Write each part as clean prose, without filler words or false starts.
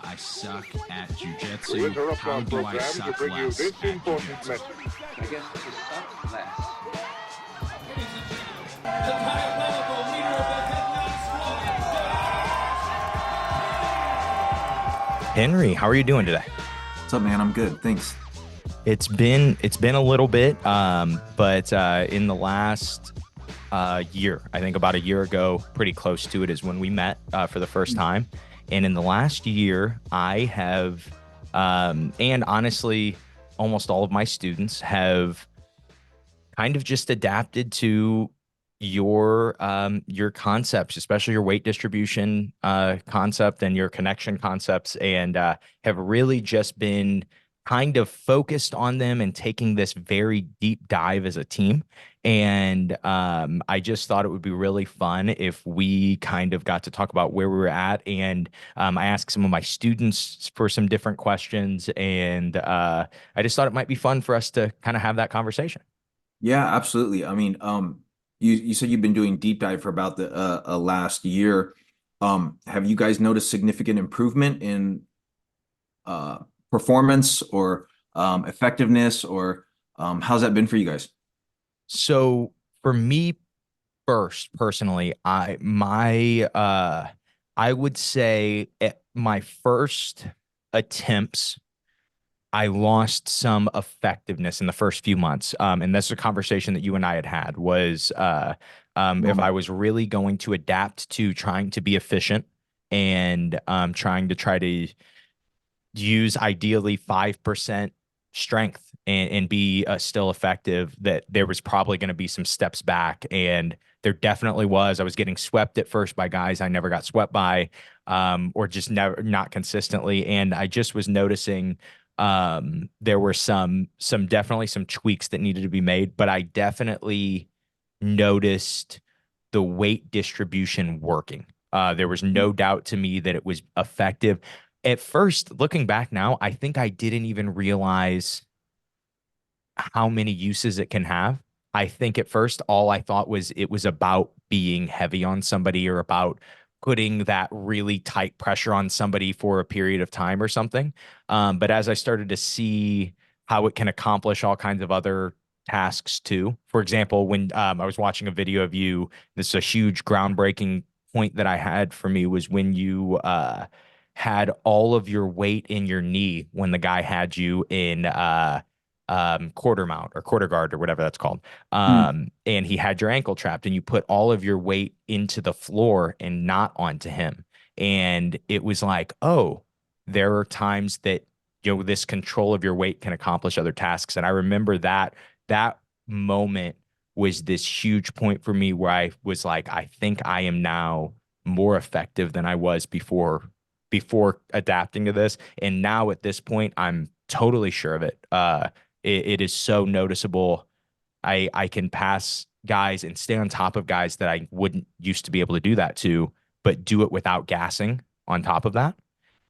I suck at jujitsu. How do I suck less at jujitsu? I guess to suck less. The diabolical leader of the Henry, how are you doing today? What's up, man? I'm good. Thanks. It's been a little bit, but in the last year, I think about a year ago, pretty close to it, is when we met for the first time. And in the last year, I have, and honestly, almost all of my students have kind of just adapted to your concepts, especially your weight distribution concept and your connection concepts, and have really just been kind of focused on them and taking this very deep dive as a team. And I just thought it would be really fun if we kind of got to talk about where we were at. And I asked some of my students for some different questions, and I just thought it might be fun for us to kind of have that conversation. Yeah, absolutely. I mean, you said you've been doing deep dive for about the last year. Have you guys noticed significant improvement in performance or effectiveness, or how's that been for you guys? So for me personally, I would say at my first attempts, I lost some effectiveness in the first few months. And that's a conversation that you and I had was if I was really going to adapt to trying to be efficient and try to use ideally 5% strength and be still effective, that there was probably going to be some steps back. And there definitely was. I was getting swept at first by guys I never got swept by, or just never, not consistently. And I just was noticing there were definitely some tweaks that needed to be made, but I definitely noticed the weight distribution working. There was no doubt to me that it was effective. At first, looking back now, I think I didn't even realize how many uses it can have. I think at first, all I thought was it was about being heavy on somebody or about putting that really tight pressure on somebody for a period of time or something. But as I started to see how it can accomplish all kinds of other tasks too. For example, when I was watching a video of you, this is a huge groundbreaking point that I had for me was when you had all of your weight in your knee when the guy had you in quarter mount or quarter guard or whatever that's called. And he had your ankle trapped, and you put all of your weight into the floor and not onto him. And it was like, oh, there are times that, this control of your weight can accomplish other tasks. And I remember that moment was this huge point for me where I was like, I think I am now more effective than I was before adapting to this. And now at this point, I'm totally sure of it. It is so noticeable. I can pass guys and stay on top of guys that I wouldn't used to be able to do that to, but do it without gassing on top of that.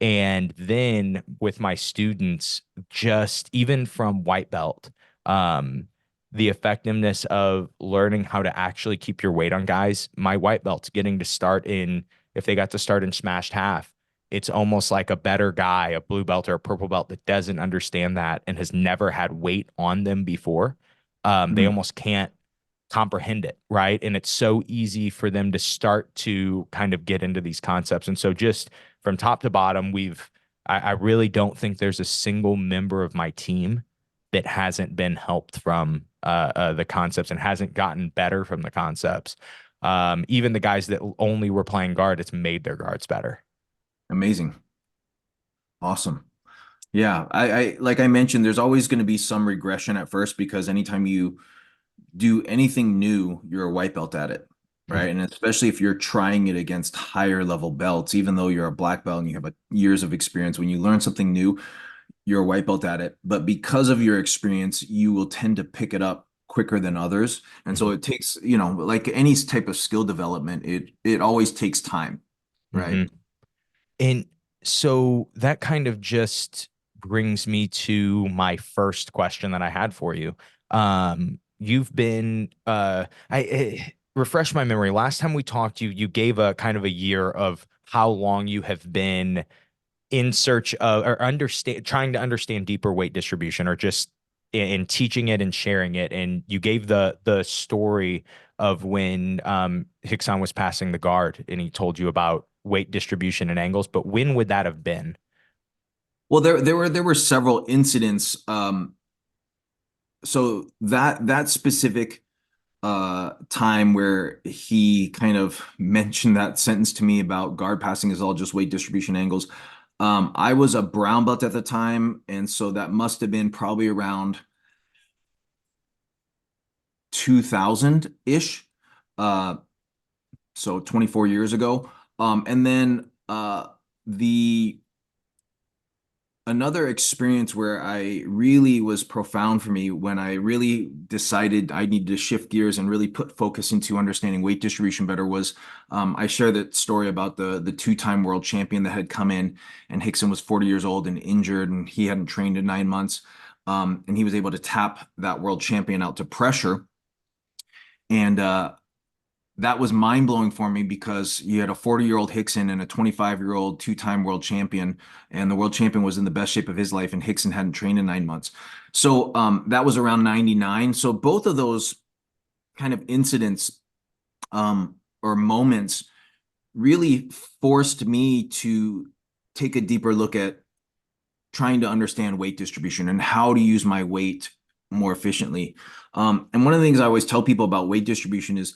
And then with my students, just even from white belt, the effectiveness of learning how to actually keep your weight on guys, my white belts getting to start if they got to start in smashed half, it's almost like a better guy, a blue belt or a purple belt that doesn't understand that and has never had weight on them before. They almost can't comprehend it, right? And it's so easy for them to start to kind of get into these concepts. And so just from top to bottom, I really don't think there's a single member of my team that hasn't been helped from the concepts and hasn't gotten better from the concepts. Even the guys that only were playing guard, it's made their guards better. Amazing. Awesome. Yeah, I like I mentioned, there's always going to be some regression at first, because anytime you do anything new, you're a white belt at it, right? And especially if you're trying it against higher level belts, even though you're a black belt and you have years of experience, when you learn something new, you're a white belt at it. But because of your experience, you will tend to pick it up quicker than others. And so it takes, like any type of skill development, it always takes time, right? And so that kind of just brings me to my first question that I had for you. You've been, refresh my memory. Last time we talked, you gave a kind of a year of how long you have been in search of or trying to understand deeper weight distribution, or just in teaching it and sharing it. And you gave the story of when Rickson was passing the guard and he told you about weight distribution and angles, but when would that have been? Well, there were several incidents. So that specific time where he kind of mentioned that sentence to me about guard passing is all just weight distribution angles. I was a brown belt at the time, and so that must have been probably around 2000-ish. So 24 years ago. And then the another experience where I really was profound for me when I really decided I needed to shift gears and really put focus into understanding weight distribution better was I share that story about the two-time world champion that had come in, and Rickson was 40 years old and injured, and he hadn't trained in 9 months. And he was able to tap that world champion out to pressure. And that was mind-blowing for me because you had a 40-year-old Rickson and a 25-year-old two-time world champion, and the world champion was in the best shape of his life, and Rickson hadn't trained in 9 months. So that was around 99. So both of those kind of incidents or moments really forced me to take a deeper look at trying to understand weight distribution and how to use my weight more efficiently. And one of the things I always tell people about weight distribution is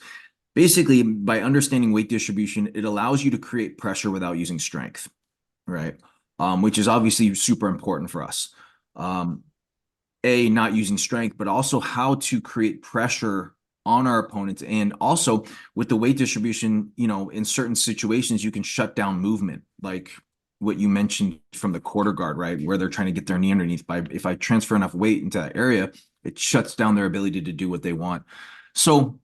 basically, by understanding weight distribution, it allows you to create pressure without using strength, right? Which is obviously super important for us. Not using strength, but also how to create pressure on our opponents. And also with the weight distribution, in certain situations, you can shut down movement, like what you mentioned from the quarter guard, right? Where they're trying to get their knee underneath. If I transfer enough weight into that area, it shuts down their ability to do what they want. So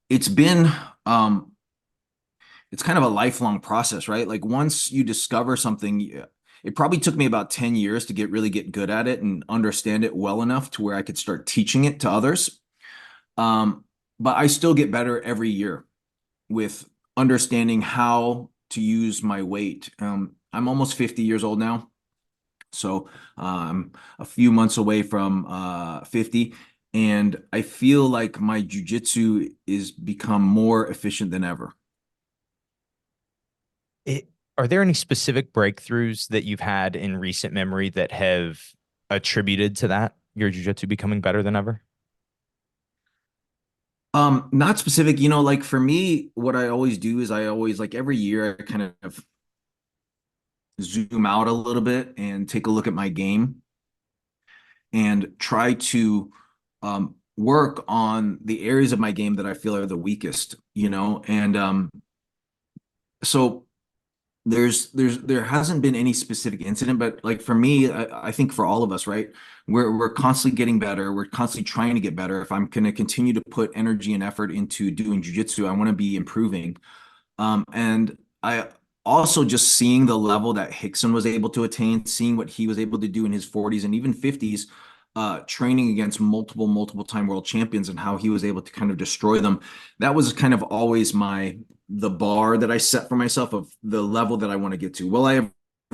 it's been it's kind of a lifelong process, right? Like once you discover something, it probably took me about 10 years to really get good at it and understand it well enough to where I could start teaching it to others. But I still get better every year with understanding how to use my weight. I'm almost 50 years old now, so I'm a few months away from 50. And I feel like my jiu-jitsu is become more efficient than ever. Are there any specific breakthroughs that you've had in recent memory that have attributed to that, your jiu-jitsu becoming better than ever? Not specific, like for me, what I always do is I always like every year I kind of zoom out a little bit and take a look at my game and try to work on the areas of my game that I feel are the weakest, and so there hasn't been any specific incident, but like for me, I think for all of us, right, we're constantly getting better. We're constantly trying to get better. If I'm going to continue to put energy and effort into doing jiu-jitsu, I want to be improving. And I also just seeing the level that Rickson was able to attain, seeing what he was able to do in his 40s and even 50s, training against multiple time world champions and how he was able to kind of destroy them. That was kind of always the bar that I set for myself of the level that I want to get to. Will I ever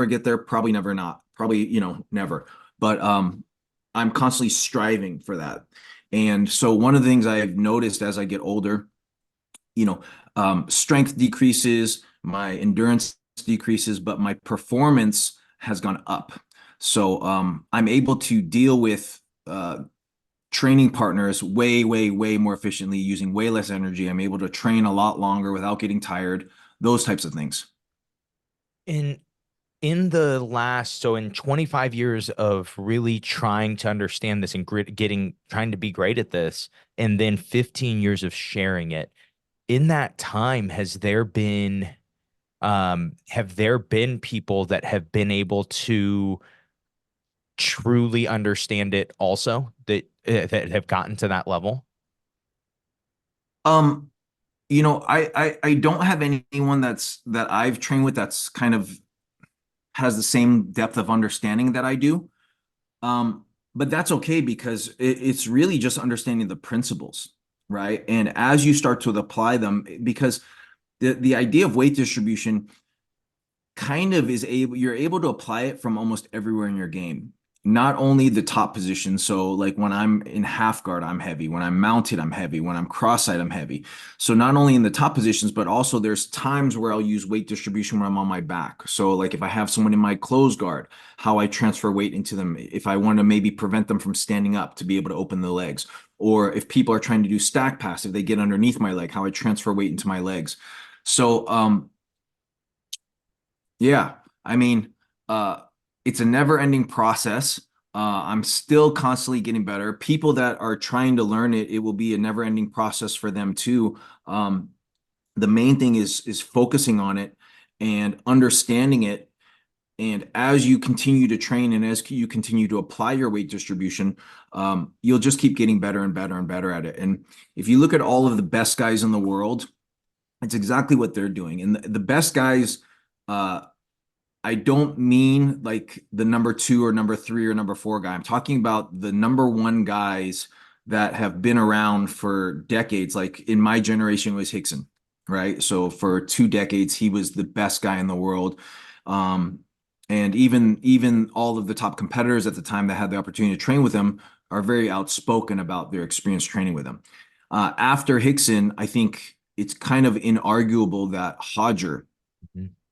get there? Probably never, not probably, never, but I'm constantly striving for that. And so one of the things I have noticed as I get older, strength decreases, my endurance decreases, but my performance has gone up. So I'm able to deal with training partners way more efficiently, using way less energy. I'm able to train a lot longer without getting tired, those types of things. In 25 years of really trying to understand this and trying to be great at this, and then 15 years of sharing it, in that time, have there been people that have been able to truly understand it also, that have gotten to that level? I don't have anyone that I've trained with that's kind of has the same depth of understanding that I do. But that's okay because it's really just understanding the principles, right? And as you start to apply them, because the idea of weight distribution kind of you're able to apply it from almost everywhere in your game. Not only the top position. So like when I'm in half guard, I'm heavy. When I'm mounted, I'm heavy. When I'm cross-eyed, I'm heavy. So not only in the top positions, but also there's times where I'll use weight distribution when I'm on my back. So like if I have someone in my closed guard, how I transfer weight into them. If I want to maybe prevent them from standing up to be able to open the legs. Or if people are trying to do stack pass, if they get underneath my leg, how I transfer weight into my legs. So yeah, I mean, it's a never-ending process. I'm still constantly getting better. People that are trying to learn it, it will be a never-ending process for them too. The main thing is focusing on it and understanding it. And as you continue to train and as you continue to apply your weight distribution, you'll just keep getting better and better and better at it. And if you look at all of the best guys in the world, it's exactly what they're doing. And the best guys, I don't mean like the number 2 or number 3 or number 4 guy. I'm talking about the number 1 guys that have been around for decades. Like in my generation was Rickson, right? So for 2 decades, he was the best guy in the world. And even all of the top competitors at the time that had the opportunity to train with him are very outspoken about their experience training with him. After Rickson, I think it's kind of inarguable that Hodger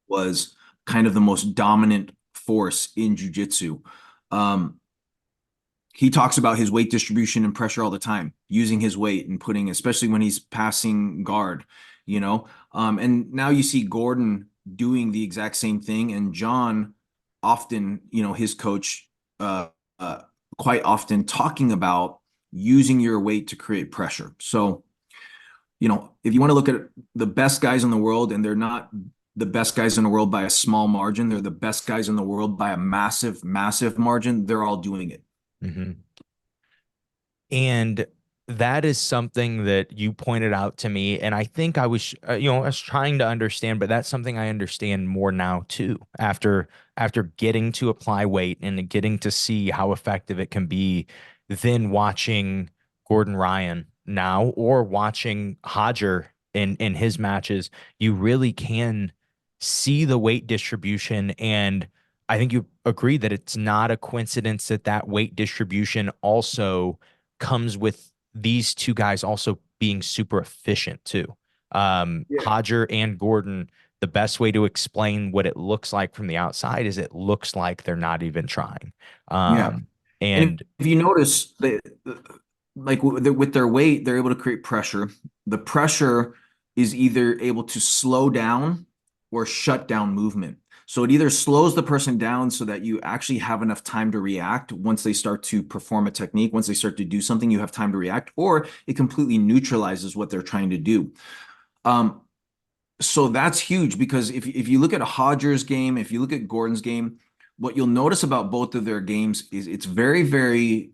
was kind of the most dominant force in jiu-jitsu. He talks about his weight distribution and pressure all the time, using his weight and putting, especially when he's passing guard, you know. And now you see Gordon doing the exact same thing, and John often, you know, his coach, quite often talking about using your weight to create pressure. So, you know, if you want to look at the best guys in the world, and they're not the best guys in the world by a small margin, they're the best guys in the world by a massive, massive margin, they're all doing it. Mm-hmm. And that is something that you pointed out to me. And I think I was, I was trying to understand, but that's something I understand more now too, after getting to apply weight and getting to see how effective it can be, than watching Gordon Ryan now or watching Hodger in his matches. You really can see the weight distribution. And I think you agree that it's not a coincidence that that weight distribution also comes with these 2 guys also being super efficient too. Yeah. Hodger and Gordon, the best way to explain what it looks like from the outside is it looks like they're not even trying. Yeah. And if you notice, like with their weight, they're able to create pressure. The pressure is either able to slow down or shut down movement. So it either slows the person down so that you actually have enough time to react once they start to perform a technique, once they start to do something, you have time to react, or it completely neutralizes what they're trying to do. So that's huge, because if you look at Hodger's game, if you look at Gordon's game, what you'll notice about both of their games is it's very, very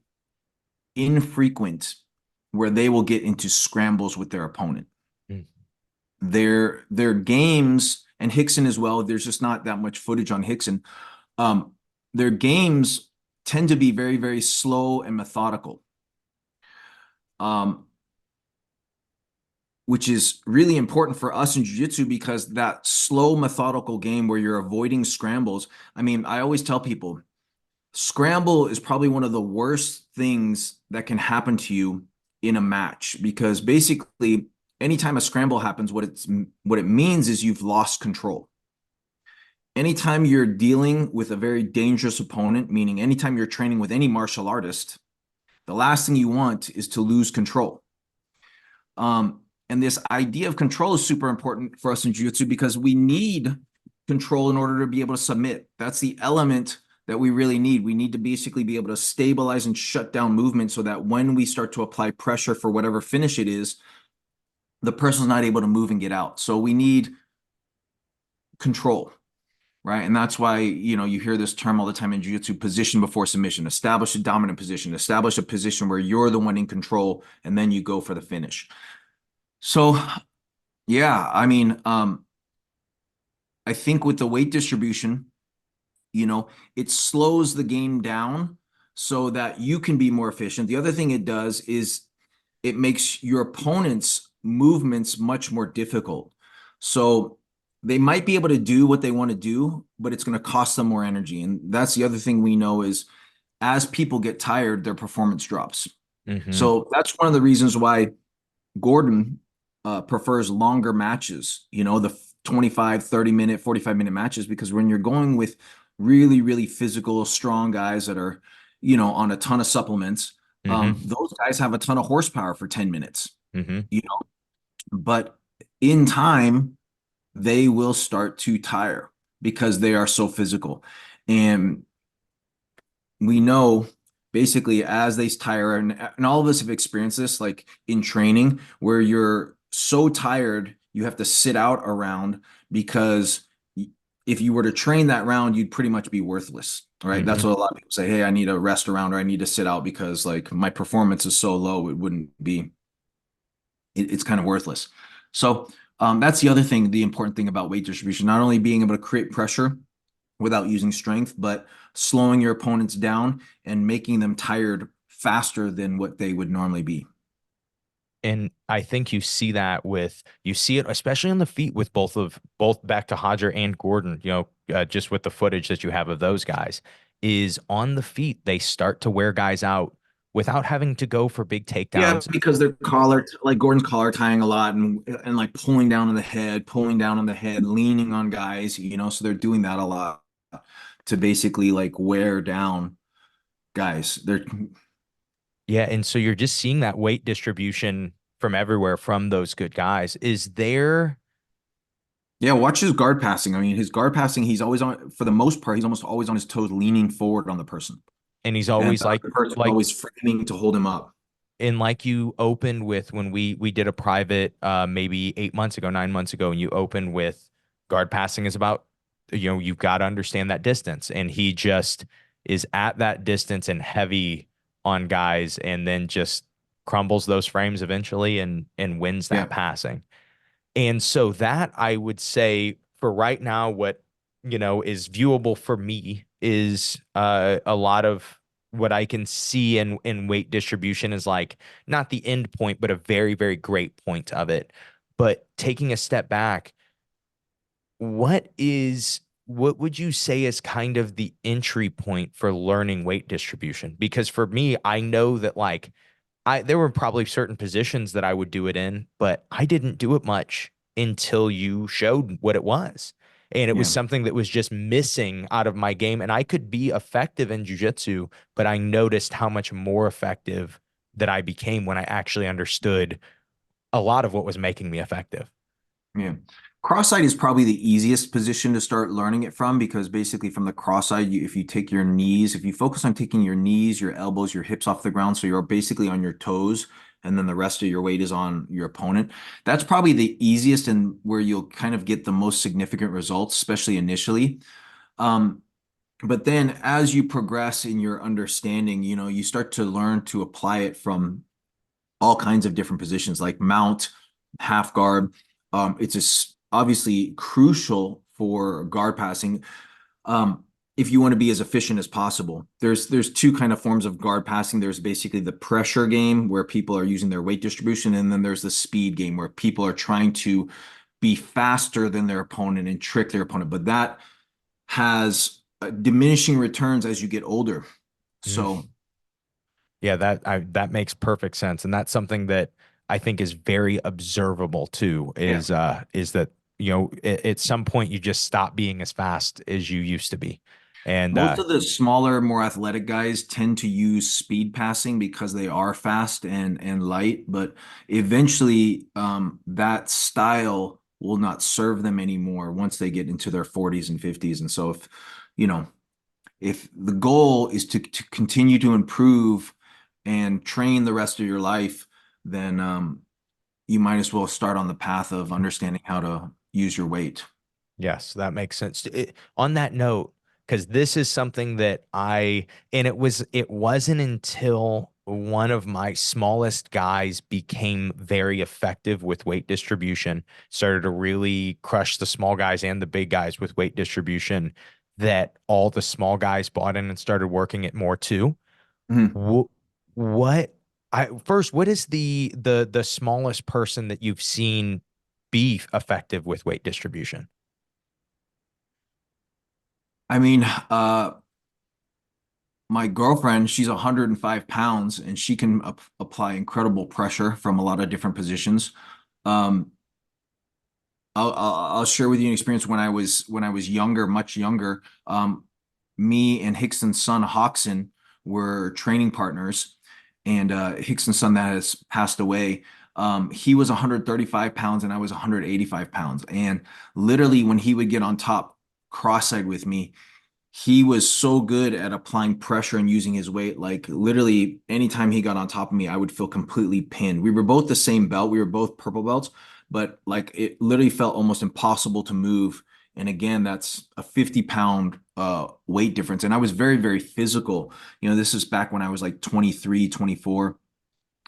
infrequent where they will get into scrambles with their opponent. Mm. Their games, and Rickson as well, there's just not that much footage on Rickson. Their games tend to be very, very slow and methodical, which is really important for us in jiu-jitsu, because that slow, methodical game where you're avoiding scrambles. I mean, I always tell people, scramble is probably one of the worst things that can happen to you in a match, because basically anytime a scramble happens, what it means is you've lost control. Anytime you're dealing with a very dangerous opponent, meaning anytime you're training with any martial artist, the last thing you want is to lose control. And this idea of control is super important for us in jiu-jitsu, because we need control in order to be able to submit. That's the element that we really need. We need to basically be able to stabilize and shut down movement so that when we start to apply pressure for whatever finish it is, the person's not able to move and get out. So we need control, right? And that's why, you know, you hear this term all the time in jiu-jitsu: position before submission. Establish a dominant position, establish a position where you're the one in control, and then you go for the finish. So, yeah, I mean, I think with the weight distribution, you know, it slows the game down so that you can be more efficient. The other thing it does is it makes your opponent's movements much more difficult. So they might be able to do what they want to do, but it's going to cost them more energy. And that's the other thing we know is as people get tired, their performance drops. Mm-hmm. So that's one of the reasons why Gordon prefers longer matches, the 25, 30-minute, 45-minute matches, because when you're going with really, really physical, strong guys that are, on a ton of supplements, Mm-hmm. those guys have a ton of horsepower for 10 minutes, Mm-hmm. but in time, they will start to tire because they are so physical. And we know basically as they tire, and all of us have experienced this, like in training, where you're so tired, you have to sit out a round because if you were to train that round, you'd pretty much be worthless. Right. That's Mm-hmm. what a lot of people say. Hey, I need a rest around or I need to sit out because like my performance is so low, it wouldn't be, it's kind of worthless. So that's the other thing, the important thing about weight distribution, not only being able to create pressure without using strength, but slowing your opponents down and making them tired faster than what they would normally be. And I think you see it especially on the feet with both back to Hodger and Gordon, just with the footage that you have of those guys, is on the feet, they start to wear guys out without having to go for big Yeah, takedowns. because they're collar, like Gordon's collar tying a lot and like pulling down on the head, leaning on guys, so they're doing that a lot to basically like wear down guys. They're Yeah, and so you're just seeing that weight distribution from everywhere from those good guys. Is there Yeah, watch his guard passing. I mean, his guard passing, he's always on, for the most part, he's almost always on his toes, leaning forward on the person. and he's And always the other person's like always framing to hold him up. and like you opened with when we did a private maybe 8 months ago, 9 months ago, and you opened with guard passing is about, you've got to understand that distance. And he just is at that distance and heavy on guys and then just crumbles those frames eventually and wins that Yeah. passing. And so that I would say for right now, what is viewable for me is a lot of what I can see in weight distribution is like not the end point, but a very, very great point of it. But taking a step back, what would you say is kind of the entry point for learning weight distribution? Because for me, I know that like there were probably certain positions that I would do it in, but I didn't do it much until you showed what it was. And it was Yeah. something that was just missing out of my game. And I could be effective in jujitsu, but I noticed how much more effective that I became when I actually understood a lot of what was making me effective. Yeah. Cross side is probably the easiest position to start learning it from because basically from the cross side, if you take your knees, if you focus on taking your knees, your elbows, your hips off the ground, so you're basically on your toes, and then the rest of your weight is on your opponent. That's probably the easiest and where you'll kind of get the most significant results, especially initially. Um, but then as you progress in your understanding, you start to learn to apply it from all kinds of different positions like mount, half guard. It's obviously crucial for guard passing. Um, if you want to be as efficient as possible, there's two kind of forms of guard passing. There's basically the pressure game where people are using their weight distribution, and then there's the speed game where people are trying to be faster than their opponent and trick their opponent. But that has diminishing returns as you get older. Mm. So Yeah, that makes perfect sense. And that's something that I think is very observable too, yeah. is that, at some point you just stop being as fast as you used to be. And Most of the smaller, more athletic guys tend to use speed passing because they are fast and light, but eventually that style will not serve them anymore once they get into their 40s and 50s. And so you know, if the goal is to continue to improve and train the rest of your life, then you might as well start on the path of understanding how to use your weight. yes, that makes sense. On that note, because this is something that and it wasn't until one of my smallest guys became very effective with weight distribution, started to really crush the small guys and the big guys with weight distribution, that all the small guys bought in and started working it more too. Mhm. Wh- What what is the smallest person that you've seen be effective with weight distribution? I mean, my girlfriend, she's 105 pounds and she can apply incredible pressure from a lot of different positions. Um, I'll share with you an experience when I was younger, much younger. Me and Rickson's son Hodgson were training partners, and Rickson's son that has passed away. He was 135 pounds and I was 185 pounds, and literally when he would get on top cross-eyed with me, he was so good at applying pressure and using his weight. Like literally anytime he got on top of me, I would feel completely pinned. We were both the same belt. We were both purple belts, but like it literally felt almost impossible to move. And again, that's a 50-pound weight difference. And I was very, very physical. You know, this is back when I was like 23, 24.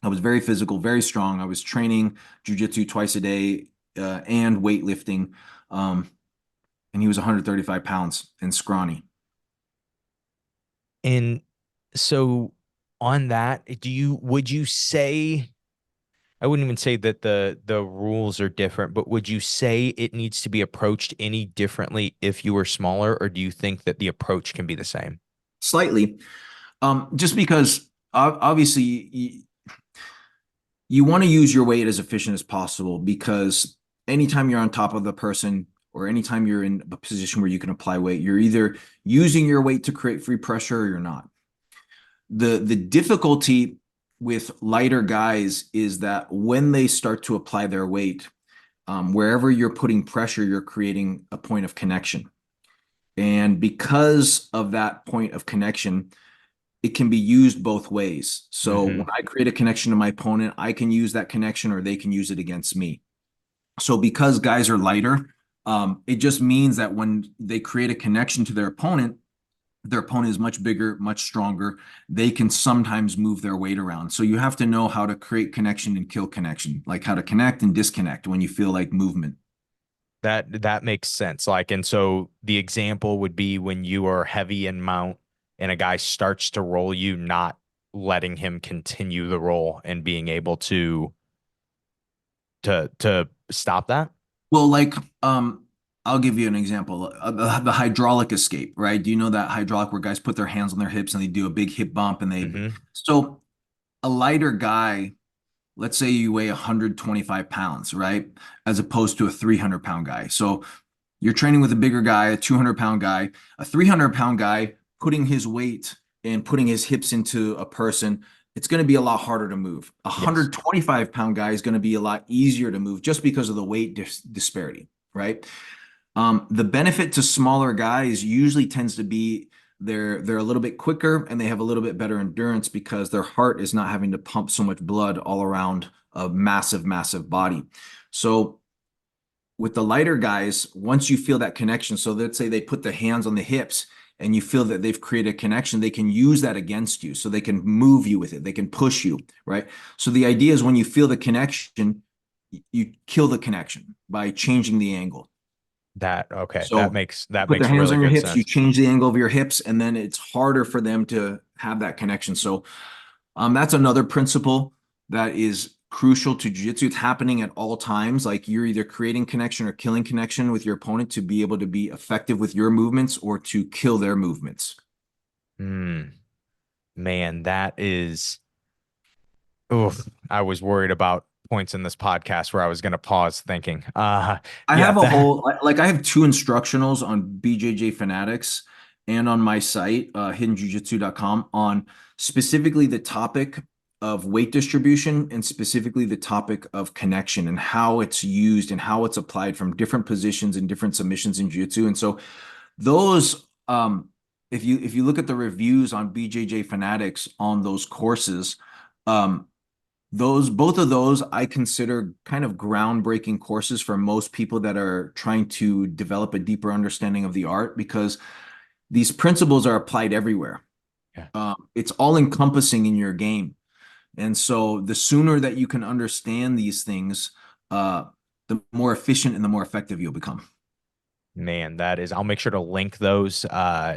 I was very physical, very strong. I was training jujitsu twice a day and weightlifting. And he was 135 pounds and scrawny. And so on that, would you say, I wouldn't even say that the rules are different, but would you say it needs to be approached any differently if you were smaller, or do you think that the approach can be the same? Slightly. Just because obviously you want to use your weight as efficient as possible, because anytime you're on top of the person or anytime you're in a position where you can apply weight, you're either using your weight to create free pressure or you're not. The difficulty with lighter guys is that when they start to apply their weight, wherever you're putting pressure, you're creating a point of connection. And because of that point of connection, it can be used both ways. So when I create a connection to my opponent, I can use that connection or they can use it against me. So because guys are lighter, it just means that when they create a connection to their opponent is much bigger, much stronger. They can sometimes move their weight around. So you have to know how to create connection and kill connection, like how to connect and disconnect when you feel like movement. That makes sense. Like, and so the example would be when you are heavy in mount and a guy starts to roll you, not letting him continue the roll and being able to stop that. Well, like, I'll give you an example. The hydraulic escape, right? Do you know that hydraulic where guys put their hands on their hips and they do a big hip bump and so a lighter guy, let's say you weigh 125 pounds, right? As opposed to a 300-pound guy. So you're training with a bigger guy, a 200-pound guy, a 300-pound guy, putting his weight and putting his hips into a person. It's going to be a lot harder to move. A 125-pound guy is going to be a lot easier to move just because of the weight disparity, right? The benefit to smaller guys usually tends to be they're a little bit quicker and they have a little bit better endurance because their heart is not having to pump so much blood all around a massive, massive body. So with the lighter guys, once you feel that connection, so let's say they put the hands on the hips and you feel that they've created a connection, they can use that against you. So they can move you with it. They can push you, right? So the idea is when you feel the connection, you kill the connection by changing the angle. Okay. So That makes put their hands really on your good hips, you sense. change the angle of your hips, and then it's harder for them to have that connection. So that's another principle that is crucial to jiu-jitsu. It's happening at all times. Like you're either creating connection or killing connection with your opponent to be able to be effective with your movements or to kill their movements. Man, that is, oof, I was worried about points in this podcast where I was going to pause thinking. I Yeah, have a whole like I have two instructionals on BJJ Fanatics and on my site, hiddenjujitsu.com, on specifically the topic of weight distribution and specifically the topic of connection and how it's used and how it's applied from different positions and different submissions in jiu-jitsu. And so those, if you look at the reviews on BJJ Fanatics on those courses, both of those I consider kind of groundbreaking courses for most people that are trying to develop a deeper understanding of the art, because these principles are applied everywhere. It's all encompassing in your game. And so the sooner that you can understand these things, the more efficient and the more effective you'll become. Man, that is, I'll make sure to link those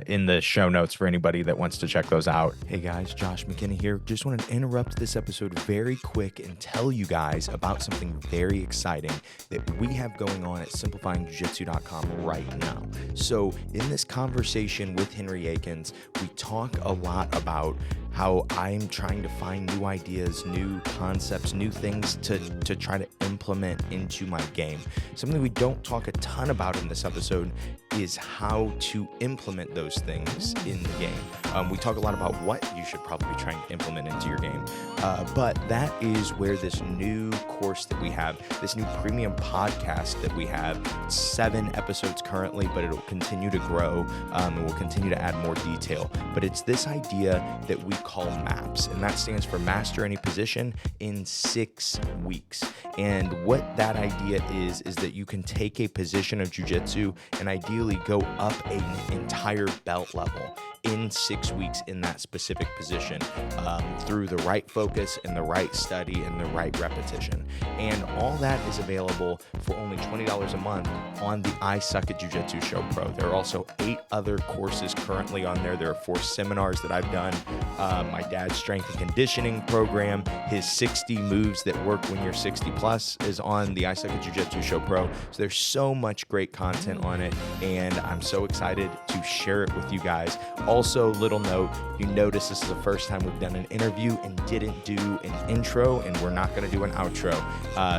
in the show notes for anybody that wants to check those out. Hey guys, Josh McKinney here. Just want to interrupt this episode very quick and tell you guys about something very exciting that we have going on at simplifyingjujitsu.com right now. So in this conversation with Henry Akins, we talk a lot about how I'm trying to find new ideas, new concepts, new things to try to implement into my game. Something we don't talk a ton about in this episode is how to implement those things in the game. We talk a lot about what you should probably be trying to implement into your game, but that is where this new course that we have, this new premium podcast that we have, 7 episodes currently, but it'll continue to grow, and we'll continue to add more detail. But it's this idea that we call MAPS, and that stands for Master Any Position in 6 weeks. And what that idea is that you can take a position of jiu-jitsu and ideally go up an entire belt level in 6 weeks in that specific position, through the right focus and the right study and the right repetition. And all that is available for only $20 a month on the I Suck at Jiu-Jitsu Show Pro. There are also 8 other courses currently on there. There are 4 seminars that I've done. My dad's strength and conditioning program, his 60 moves that work when you're 60 plus is on the I Suck at Jiu-Jitsu Show Pro. So there's so much great content on it, and I'm so excited to share it with you guys. Also, little note, you notice this is the first time we've done an interview and didn't do an intro, and we're not going to do an outro.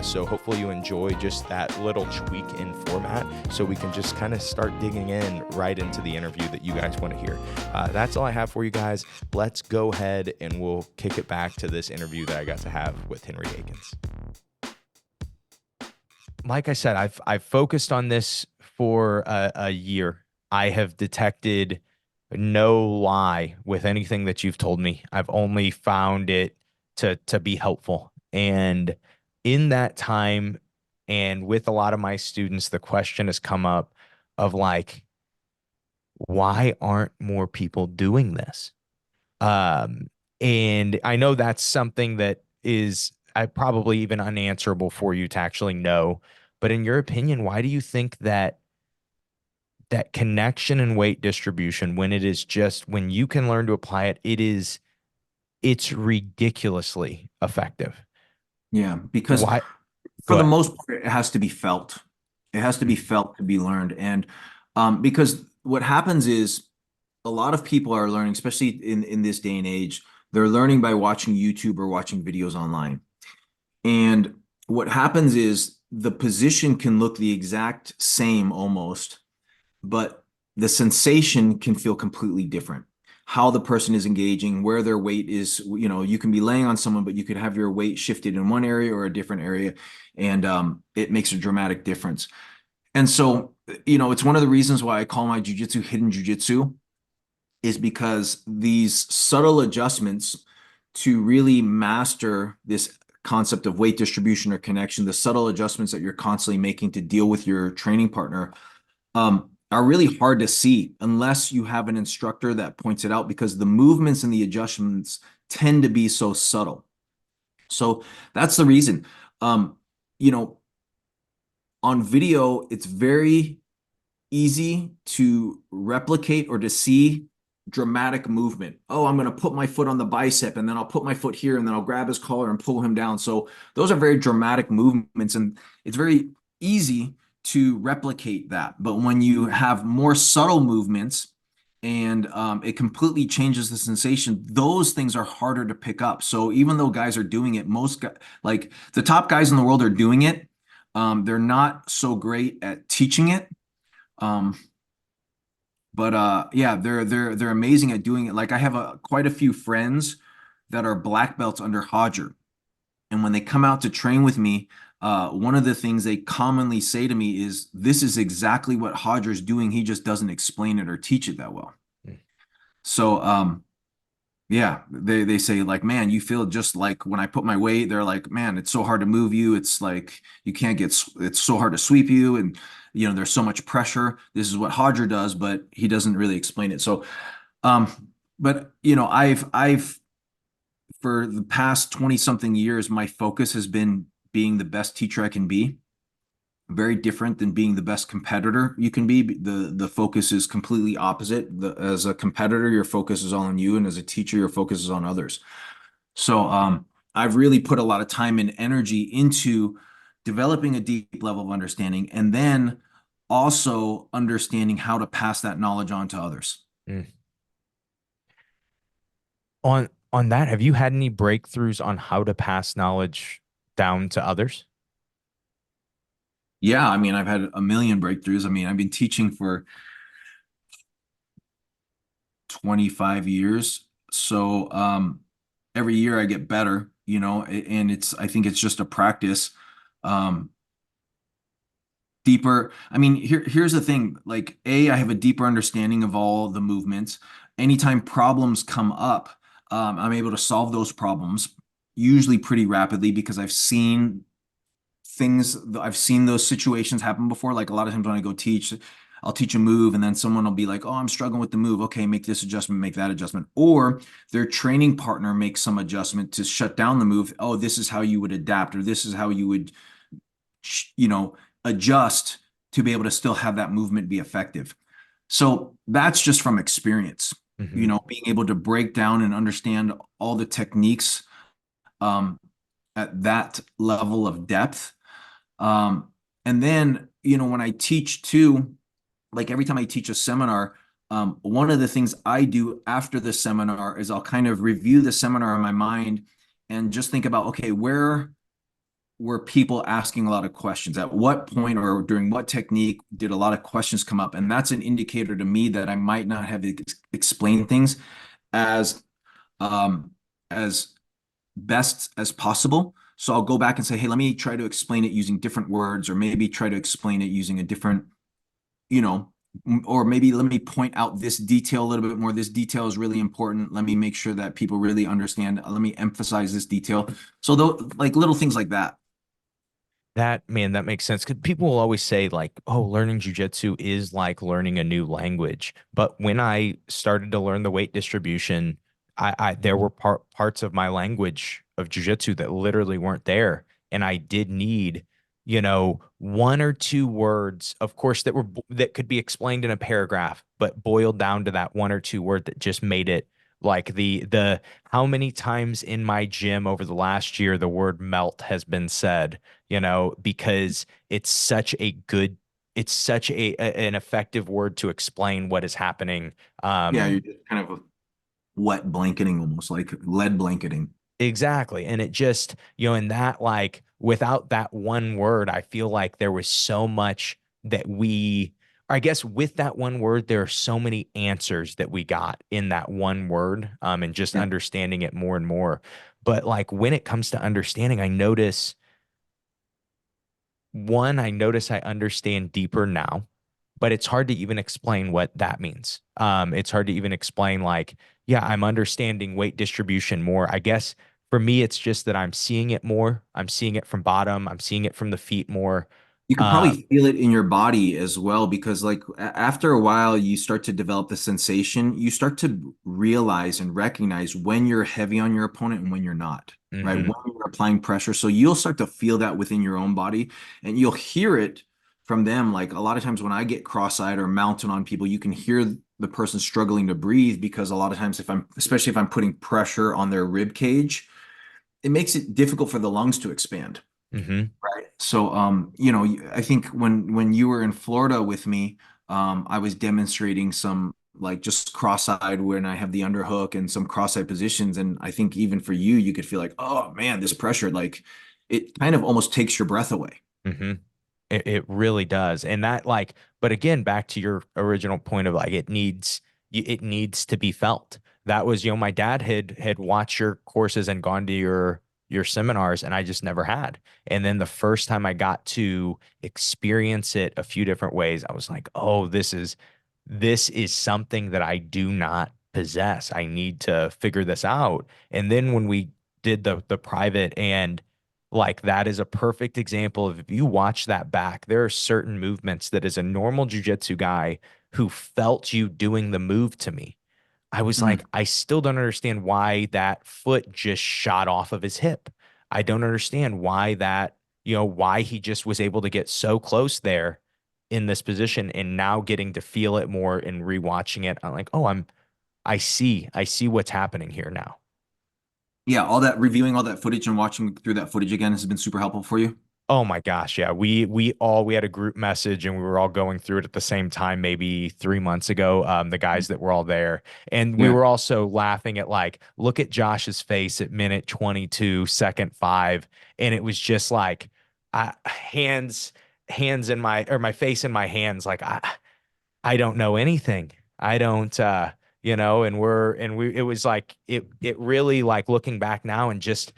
So hopefully you enjoy just that little tweak in format, so we can just kind of start digging in right into the interview that you guys want to hear. That's all I have for you guys. Let's go ahead and we'll kick it back to this interview that I got to have with Henry Akins. Like I said, I've focused on this for a year. I have detected no lie with anything that you've told me. I've only found it to be helpful. And in that time, and with a lot of my students, the question has come up of like, why aren't more people doing this? And I know that's something that is probably even unanswerable for you to actually know. But in your opinion, why do you think that connection and weight distribution, when it is just, when you can learn to apply it, it's ridiculously effective? Yeah, because Why? for the Go ahead. most part, it has to be felt. It has to be felt to be learned. And because what happens is a lot of people are learning, especially in this day and age, they're learning by watching YouTube or watching videos online. And what happens is the position can look the exact same almost, but the sensation can feel completely different. How the person is engaging, where their weight is, you can be laying on someone, but you could have your weight shifted in one area or a different area, and it makes a dramatic difference. And so, it's one of the reasons why I call my jiu-jitsu hidden jiu-jitsu, is because these subtle adjustments to really master this concept of weight distribution or connection, the subtle adjustments that you're constantly making to deal with your training partner, are really hard to see unless you have an instructor that points it out, because the movements and the adjustments tend to be so subtle. So that's the reason. On video, it's very easy to replicate or to see dramatic movement. Oh, I'm going to put my foot on the bicep, and then I'll put my foot here, and then I'll grab his collar and pull him down. So those are very dramatic movements, and it's very easy to replicate that. But when you have more subtle movements and it completely changes the sensation, those things are harder to pick up. So even though guys are doing it, most guys, like the top guys in the world, are doing it. They're not so great at teaching it. But yeah, they're amazing at doing it. Like I have quite a few friends that are black belts under Hodger, and when they come out to train with me, one of the things they commonly say to me is, "This is exactly what Hodger's doing. He just doesn't explain it or teach it that well." So yeah, they say like, "Man, you feel just like when I put my weight." They're like, "Man, it's so hard to move you. It's like you can't get. It's so hard to sweep you, and there's so much pressure. This is what Hodger does, but he doesn't really explain it." So, but I've for the past 20 something years, my focus has been being the best teacher I can be. very different than being the best competitor you can be. The focus is completely opposite. As a competitor, your focus is all on you, and as a teacher, your focus is on others. So I've really put a lot of time and energy into developing a deep level of understanding, and then also understanding how to pass that knowledge on to others. Mm. On that, have you had any breakthroughs on how to pass knowledge down to others? Yeah, I mean, I've had a million breakthroughs. I mean, I've been teaching for 25 years. So every year I get better, and I think it's just a practice. Um, deeper. I mean, here's the thing, like I have a deeper understanding of all the movements. Anytime problems come up, I'm able to solve those problems usually pretty rapidly because I've seen those situations happen before. Like a lot of times when I go teach, I'll teach a move and then someone will be like, oh, I'm struggling with the move. Okay, make this adjustment, make that adjustment. Or their training partner makes some adjustment to shut down the move. Oh, this is how you would adapt, or this is how you would, you know, adjust to be able to still have that movement be effective. So that's just from experience, Hmm. being able to break down and understand all the techniques um, at that level of depth. And then, when I teach too, like every time I teach a seminar, one of the things I do after the seminar is I'll kind of review the seminar in my mind and just think about, okay, where were people asking a lot of questions? At what point or during what technique did a lot of questions come up? And that's an indicator to me that I might not have explained things as um, as best as possible. So I'll go back and say, hey, let me try to explain it using different words, or maybe try to explain it using a different, you know, or maybe let me point out this detail a little bit more. This detail is really important. Let me make sure that people really understand. Let me emphasize this detail. So like little things like that. That makes sense. Because people will always say, like, oh, learning jujitsu is like learning a new language. But when I started to learn the weight distribution, I there were parts of my language of jujitsu that literally weren't there. And I did need, one or two words, of course, that could be explained in a paragraph, but boiled down to that one or two word that just made it like the how many times in my gym over the last year the word melt has been said, because it's such an effective word to explain what is happening. Yeah, Um, you're just kind of wet blanketing, almost like lead blanketing. exactly. And it just, in that, like, without that one word, I feel like there was so much that I guess with that one word, there are so many answers that we got in that one word, and just Yeah. understanding it more and more. But like when it comes to understanding, I notice I understand deeper now, but it's hard to even explain what that means. It's hard to even explain, like, yeah, I'm understanding weight distribution more. I guess for me, it's just that I'm seeing it more. I'm seeing it from bottom. I'm seeing it from the feet more. You can Uh, probably feel it in your body as well, because like after a while you start to develop the sensation, you start to realize and recognize when you're heavy on your opponent and when you're not, right? When mhm, you're applying pressure. So you'll start to feel that within your own body, and you'll hear it from them. Like a lot of times when I get cross-eyed or mounted on people, you can hear the person struggling to breathe, because a lot of times especially if I'm putting pressure on their rib cage, it makes it difficult for the lungs to expand. mhm. Right. So, I think when you were in Florida with me, I was demonstrating some like just cross-eyed when I have the underhook and some cross-eyed positions. And I think even for you, you could feel like, oh man, this pressure, like it kind of almost takes your breath away. Hmm. It really does. And that, like, but again, back to your original point of like it needs to be felt. That was, my dad had watched your courses and gone to your seminars, and I just never had. And then the first time I got to experience it a few different ways, I was like, oh, this is something that I do not possess. I need to figure this out. And then when we did the private, and like that is a perfect example of, if you watch that back, there are certain movements that as a normal jujitsu guy who felt you doing the move to me, I was like, Mm. I still don't understand why that foot just shot off of his hip. I don't understand why that, why he just was able to get so close there in this position, and now getting to feel it more and rewatching it. I'm like, oh, I see what's happening here now. Yeah, all that reviewing all that footage and watching through that footage again has been super helpful for you. Oh my gosh, yeah. We had a group message and we were all going through it at the same time, maybe 3 months ago. The guys that were all there. And we Yeah. were also laughing at, like, look at Josh's face at minute 22, second 5. And it was just like hands in my face in my hands, like I don't know anything. I don't and it was like it really, like, looking back now and just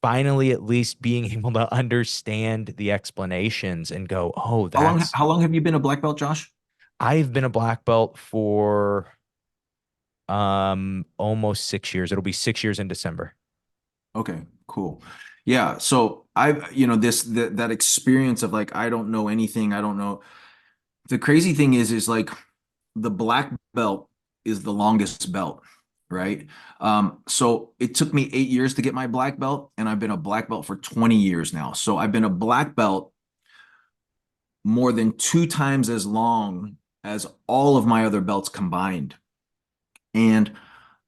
finally at least being able to understand the explanations and go, oh, that's How long have you been a black belt, Josh? I've been a black belt for almost 6 years. It'll be 6 years in December. Okay, cool. Yeah, so that experience of like I don't know anything, I don't know. The crazy thing is like the black belt is the longest belt, right? So it took me 8 years to get my black belt, and I've been a black belt for 20 years now. So I've been a black belt more than 2 times as long as all of my other belts combined. And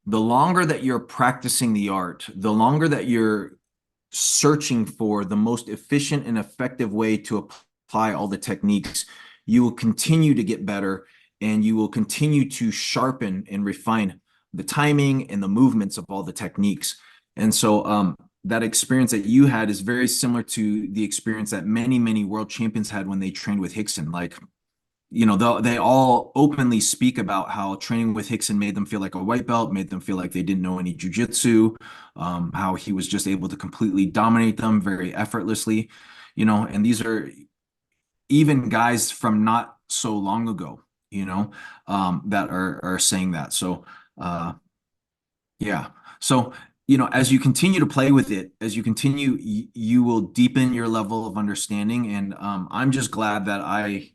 the longer that you're practicing the art, the longer that you're searching for the most efficient and effective way to apply all the techniques, you will continue to get better, and you will continue to sharpen and refine the timing and the movements of all the techniques. And so that experience that you had is very similar to the experience that many, many world champions had when they trained with Rickson. Like, they all openly speak about how training with Rickson made them feel like a white belt, made them feel like they didn't know any jujitsu, how he was just able to completely dominate them very effortlessly, and these are even guys from not so long ago, that are saying that. So, yeah. So, as you continue to play with it, as you continue, you will deepen your level of understanding. And I'm just glad that I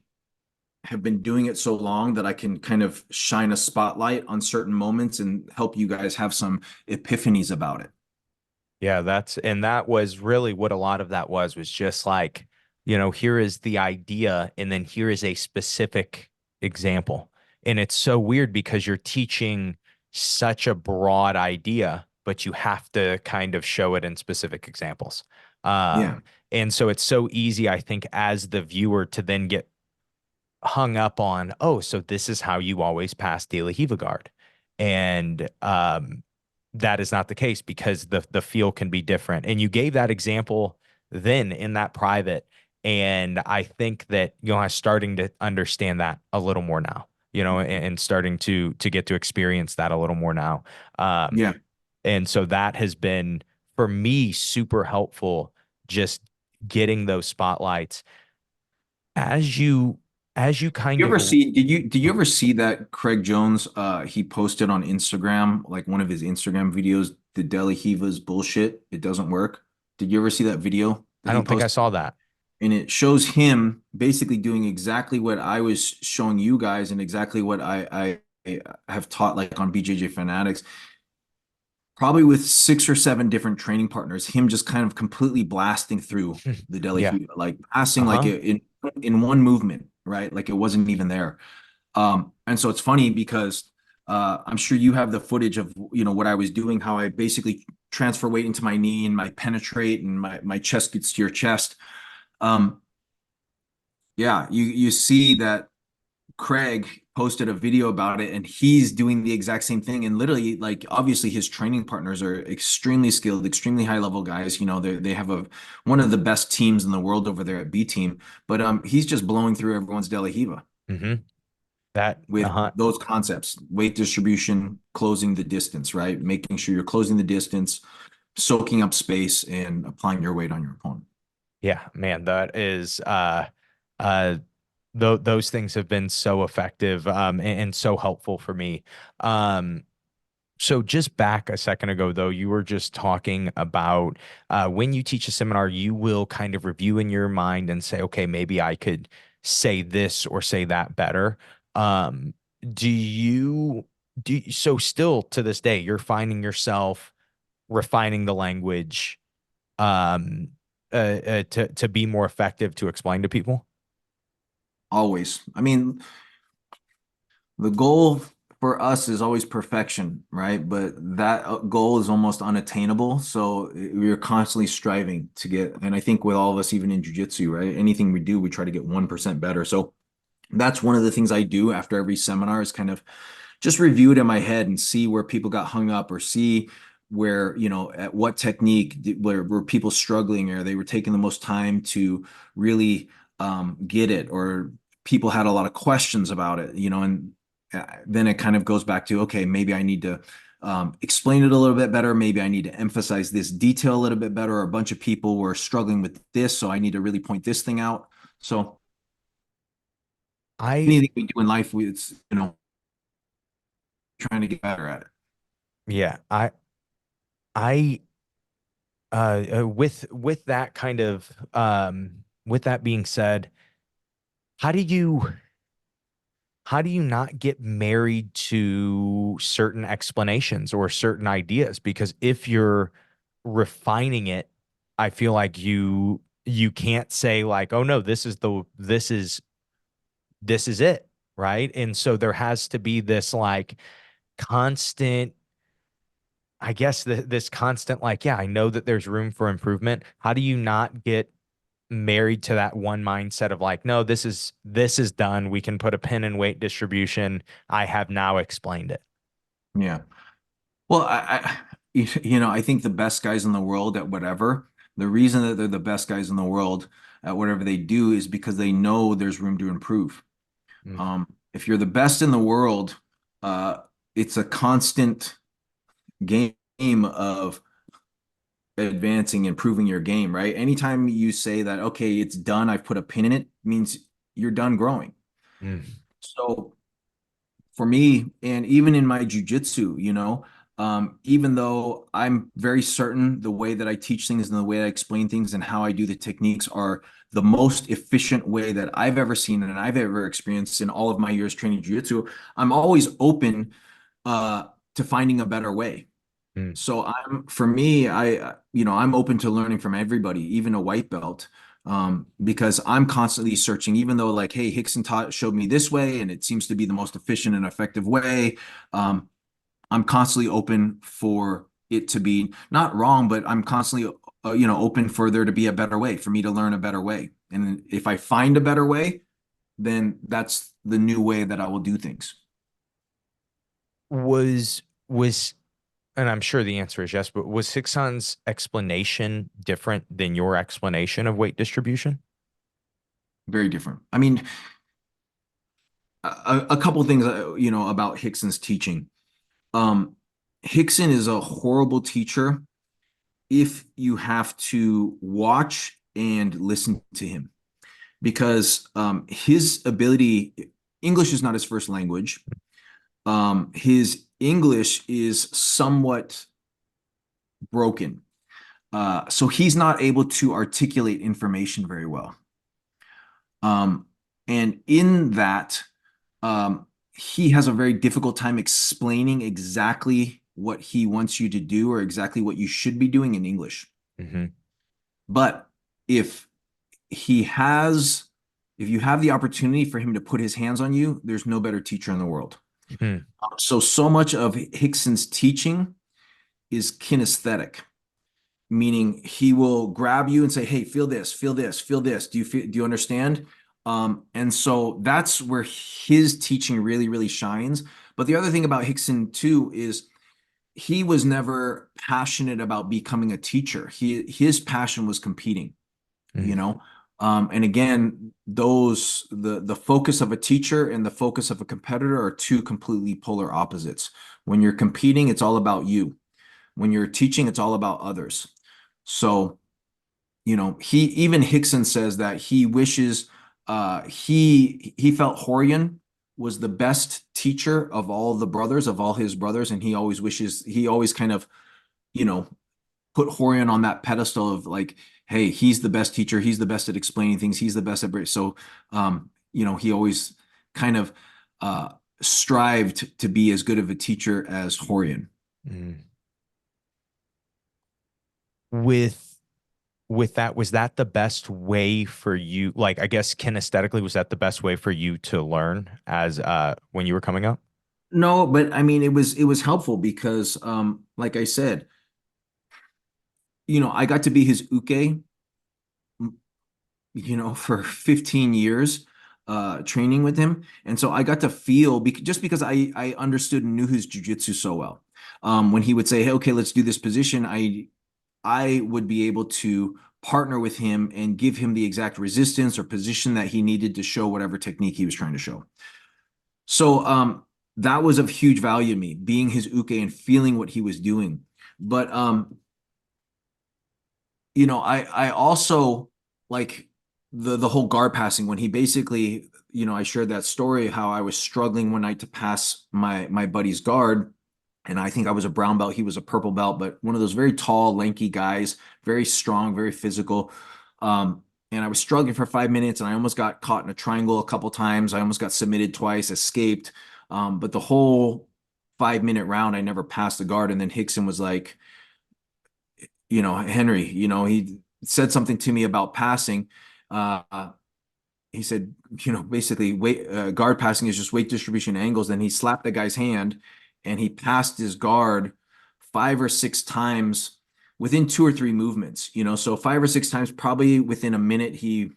have been doing it so long that I can kind of shine a spotlight on certain moments and help you guys have some epiphanies about it. Yeah, that was really what a lot of that was just like, here is the idea, and then here is a specific example. And it's so weird because you're teaching such a broad idea, but you have to kind of show it in specific examples. Yeah. And so it's so easy, I think, as the viewer to then get hung up on, oh, so this is how you always pass De La Riva guard. And that is not the case, because the feel can be different. And you gave that example then in that private. And I think that, I'm starting to understand that a little more now, and starting to get to experience that a little more now. Yeah. And so that has been, for me, super helpful, just getting those spotlights as you kind You of. ever see, did you ever see that Craig Jones, he posted on Instagram, like one of his Instagram videos, the De La Riva's bullshit, it doesn't work. Did you ever see that video I that he don't think I posted? saw that. And it shows him basically doing exactly what I was showing you guys, and exactly what I have taught, like on BJJ Fanatics, probably with 6 or 7 different training partners, him just kind of completely blasting through the De La Yeah. Riva, like passing like Uh-huh. in one movement, right? Like it wasn't even there. And so it's funny because I'm sure you have the footage of what I was doing, how I basically transfer weight into my knee and my penetrate, and my chest gets to your chest. Um, yeah, you see that Craig posted a video about it, and he's doing the exact same thing. And literally, like, obviously his training partners are extremely skilled, extremely high level guys. They have one of the best teams in the world over there at B team, but he's just blowing through everyone's De La Riva Mm-hmm. That, with uh-huh. those concepts: weight distribution, closing the distance, right? Making sure you're closing the distance, soaking up space, and applying your weight on your opponent. Yeah, man, that is uh those things have been so effective, and so helpful for me. Um so just back a second ago, though, you were just talking about when you teach a seminar, you will kind of review in your mind and say, okay, maybe I could say this or say that better. Um, do you so still to this day, you're finding yourself refining the language, um, to be more effective to explain to people? Always. I mean, the goal for us is always perfection, right? But that goal is almost unattainable. So we're constantly striving to get, and I think with all of us, even in jujitsu, right? Anything we do, we try to get 1% better. So that's one of the things I do after every seminar is kind of just review it in my head and see where people got hung up, or see where, at what technique where were people struggling, or they were taking the most time to really get it, or people had a lot of questions about it, and then it kind of goes back to, okay, maybe I need to explain it a little bit better. Maybe I need to emphasize this detail a little bit better. Or a bunch of people were struggling with this, so I need to really point this thing out. So I anything we do in life, it's, trying to get better at it. yeah, I with that kind of with that being said, how do you how do you not get married to certain explanations or certain ideas? Because if you're refining it, I feel like you can't say like, oh no, this is it, right? And so there has to be this like constant, I guess this constant like, yeah, I know that there's room for improvement. How do you not get married to that one mindset of like, no, this is done. We can put a pin in weight distribution. I have now explained it. Yeah. Well, I think the best guys in the world at whatever, the reason that they're the best guys in the world at whatever they do is because they know there's room to improve. Mm, If you're the best in the world, uh, it's a constant game of advancing, improving your game, right? Anytime you say that, okay, it's done, I've put a pin in it, means you're done growing. mm, So for me, and even in my jujitsu, even though I'm very certain the way that I teach things and the way I explain things and how I do the techniques are the most efficient way that I've ever seen and I've ever experienced in all of my years training jujitsu, I'm always open to finding a better way. mm, So for me, I'm open to learning from everybody, even a white belt, because I'm constantly searching, even though like, hey, Rickson showed me this way, and it seems to be the most efficient and effective way. Um, I'm constantly open for it to be not wrong, but I'm constantly, open for there to be a better way, for me to learn a better way. And if I find a better way, then that's the new way that I will do things. was and I'm sure the answer is yes, but was Hickson's explanation different than your explanation of weight distribution? Very different. I mean, a couple of things, about Rickson's teaching. Um, Rickson is a horrible teacher if you have to watch and listen to him, because his ability, English is not his first language. His English is somewhat broken. So he's not able to articulate information very well. And in that, he has a very difficult time explaining exactly what he wants you to do or exactly what you should be doing in English. Mm-hmm. But if if you have the opportunity for him to put his hands on you, there's no better teacher in the world. Mm, So much of Rickson's teaching is kinesthetic, meaning he will grab you and say, hey, feel this, feel this, feel this. Do you understand? And so that's where his teaching really, really shines. But the other thing about Rickson too is he was never passionate about becoming a teacher. His passion was competing, you mm, know. And again, the focus of a teacher and the focus of a competitor are two completely polar opposites. When you're competing, it's all about you. When you're teaching, it's all about others. So, even Rickson says that he wishes he felt Horian was the best teacher of all the brothers, of all his brothers, and he always kind of, you know, put Horian on that pedestal of like, hey, he's the best teacher, he's the best at explaining things, he's the best at so he always kind of strived to be as good of a teacher as Horian. mm. With with that, was that the best way for you? Like, I guess kinesthetically, was that the best way for you to learn as when you were coming up? No, but I mean, it was helpful because, like I said, I got to be his uke, for 15 years, training with him. And so I got to feel, just because I understood and knew his jujitsu so well. When he would say, "Hey, okay, let's do this position," I would be able to partner with him and give him the exact resistance or position that he needed to show whatever technique he was trying to show. So that was of huge value to me, being his uke and feeling what he was doing. But I also like the whole guard passing when he basically, I shared that story how I was struggling one night to pass my buddy's guard. And I think I was a brown belt, he was a purple belt, but one of those very tall, lanky guys, very strong, very physical. And I was struggling for 5 minutes, and I almost got caught in a triangle a couple times. I almost got submitted twice, escaped. But the whole 5 minute round, I never passed the guard. And then Rickson was like, Henry, he said something to me about passing. He said, basically, guard passing is just weight distribution angles. Then he slapped the guy's hand and he passed his guard 5 or 6 times within 2 or 3 movements, so 5 or 6 times, probably within a minute, he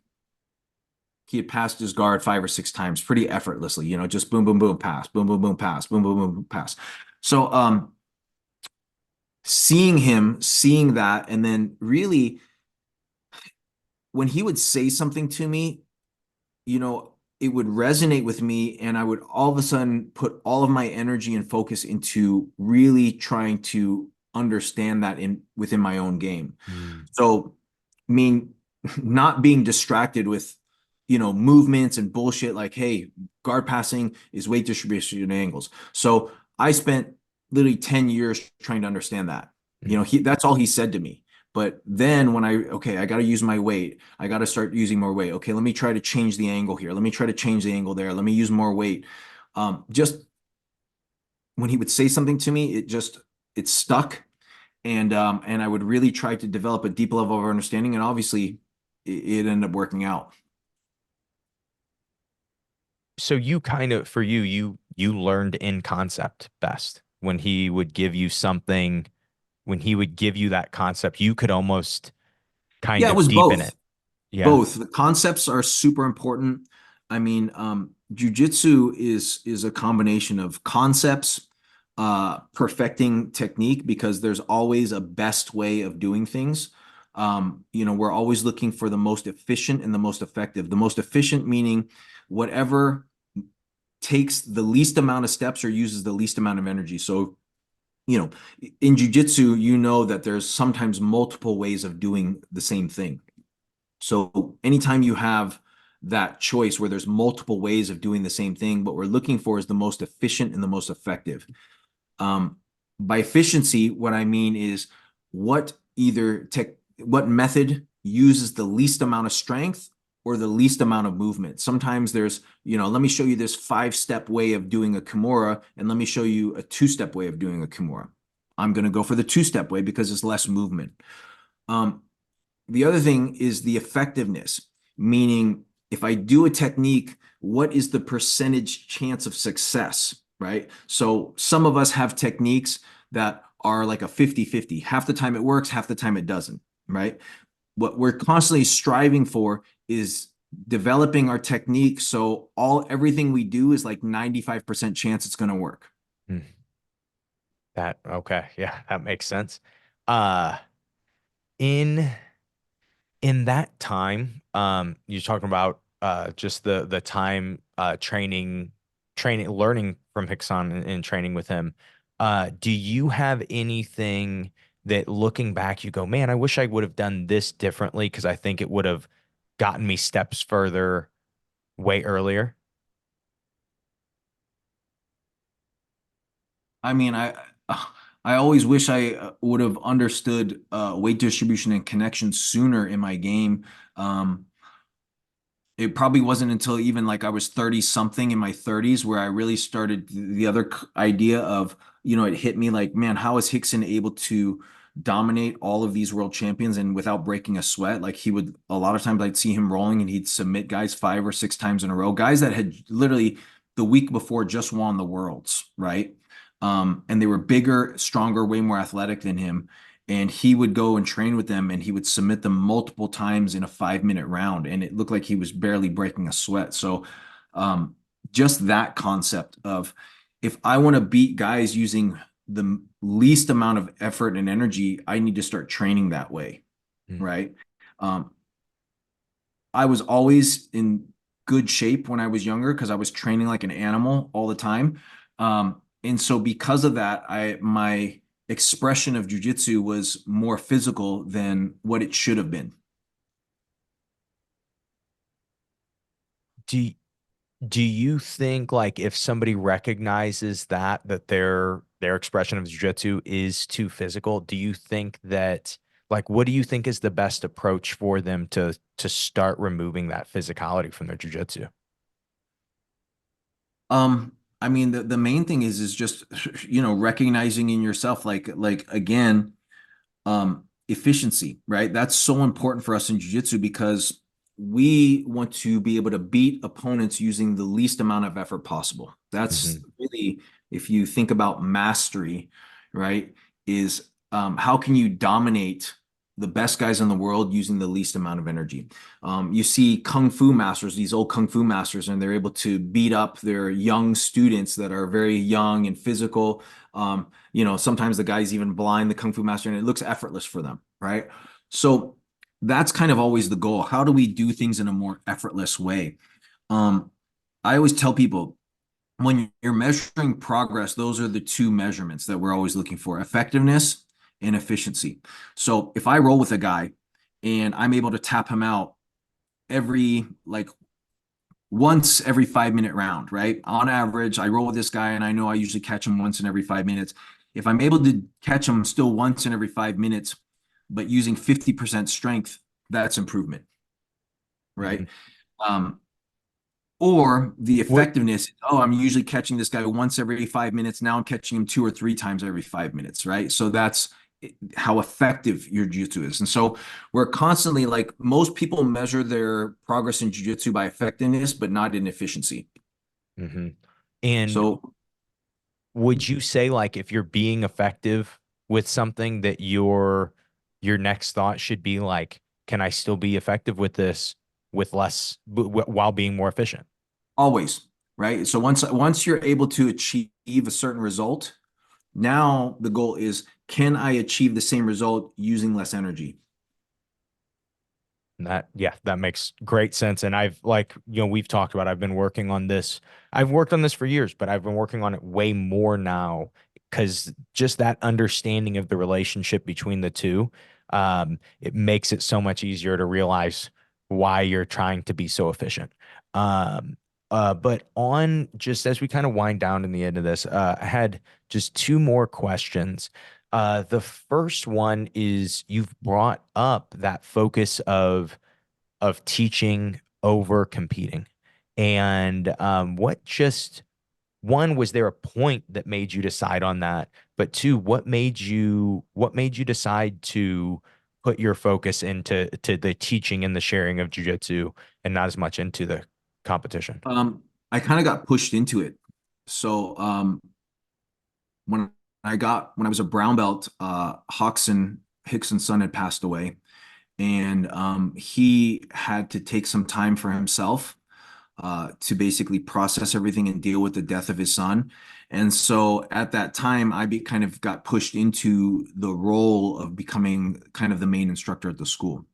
had passed his guard 5 or 6 times pretty effortlessly, just boom, boom, boom, pass, boom, boom, boom, pass, boom, boom, boom, pass. So, seeing that, and then really when he would say something to me, it would resonate with me, and I would all of a sudden put all of my energy and focus into really trying to understand that within my own game. So, I mean, not being distracted with, movements and bullshit like, hey, guard passing is weight distribution angles. So I spent literally 10 years trying to understand that. That's all he said to me. But then when I got to use my weight, I got to start using more weight. Okay, let me try to change the angle here. Let me try to change the angle there. Let me use more weight. Just when he would say something to me, it stuck. And I would really try to develop a deep level of understanding. And obviously it ended up working out. So you kind of, for you learned in concept best when he would give you something, when he would give you that concept, you could almost kind Yeah, it of was deepen both. it. Yeah. Both. The concepts are super important. I mean, jujitsu is a combination of concepts, perfecting technique, because there's always a best way of doing things. We're always looking for the most efficient and the most effective. The most efficient meaning whatever takes the least amount of steps or uses the least amount of energy. So, in jujitsu, that there's sometimes multiple ways of doing the same thing. So anytime you have that choice where there's multiple ways of doing the same thing, what we're looking for is the most efficient and the most effective. By efficiency, what I mean is what method uses the least amount of strength or the least amount of movement. Sometimes there's, let me show you this 5-step way of doing a Kimura, and let me show you a 2-step way of doing a Kimura. I'm going to go for the 2-step way because it's less movement. The other thing is the effectiveness, meaning if I do a technique, what is the percentage chance of success, right? So some of us have techniques that are like a 50-50. Half the time it works, half the time it doesn't, right? What we're constantly striving for is developing our technique so everything we do is like 95% chance it's going to work. Okay. Yeah, that makes sense. Uh, in in that time, you're talking about just the time training, learning from Rickson and training with him. Do you have anything that looking back you go, man, I wish I would have done this differently because I think it would have gotten me steps further way earlier? I mean, I always wish I would have understood weight distribution and connection sooner in my game. It probably wasn't until even like I was 30 something in my 30s where I really started the other idea of, it hit me like, man, how is Rickson able to dominate all of these world champions and without breaking a sweat. Like he would, a lot of times I'd see him rolling and he'd submit guys 5 or 6 times in a row, guys that had literally the week before just won the worlds, right? And they were bigger, stronger, way more athletic than him. And he would go and train with them and he would submit them multiple times in a 5-minute round. And it looked like he was barely breaking a sweat. So just that concept of, if I want to beat guys using the least amount of effort and energy, I need to start training that way, right? I was always in good shape when I was younger because I was training like an animal all the time. And so because of that, my expression of jiu-jitsu was more physical than what it should have been. Do you think, like, if somebody recognizes that their expression of jiu-jitsu is too physical, do you think that, like, what do you think is the best approach for them to start removing that physicality from their jiu-jitsu? I mean, the main thing is just, recognizing in yourself, like again, efficiency, right? That's so important for us in jiu-jitsu because we want to be able to beat opponents using the least amount of effort possible. That's really, if you think about mastery, right, is how can you dominate the best guys in the world using the least amount of energy? You see kung fu masters, these old kung fu masters, and they're able to beat up their young students that are very young and physical. Sometimes the guy's even blind, the kung fu master, and it looks effortless for them, right? So that's kind of always the goal. How do we do things in a more effortless way? I always tell people, when you're measuring progress, those are the two measurements that we're always looking for: effectiveness and efficiency. So if I roll with a guy and I'm able to tap him out once every 5-minute round, right? On average, I roll with this guy and I know I usually catch him once in every 5 minutes. If I'm able to catch him still once in every 5 minutes, but using 50% strength, that's improvement, right? Or the effectiveness, I'm usually catching this guy once every 5 minutes. Now I'm catching him 2 or 3 times every 5 minutes, right? So that's how effective your jiu-jitsu is. And so we're constantly, like, most people measure their progress in jiu-jitsu by effectiveness, but not in efficiency. And So would you say, like, if you're being effective with something, that your next thought should be like, can I still be effective with this with less while being more efficient? always, right? So once you're able to achieve a certain result, now the goal is, can I achieve the same result using less energy? That makes great sense. And we've talked about, I've been working on this. I've worked on this for years, but I've been working on it way more now, because just that understanding of the relationship between the two, it makes it so much easier to realize why you're trying to be so efficient. But on, just as we kind of wind down in the end of this, I had just 2 more questions. The first one is, you've brought up that focus of teaching over competing. And one, was there a point that made you decide on that? But 2, what made you decide to put your focus into the teaching and the sharing of jiu-jitsu, and not as much into the competition? I kind of got pushed into it. So when I was a brown belt, Hickson's son had passed away, and he had to take some time for himself to basically process everything and deal with the death of his son. And so at that time, I kind of got pushed into the role of becoming kind of the main instructor at the school,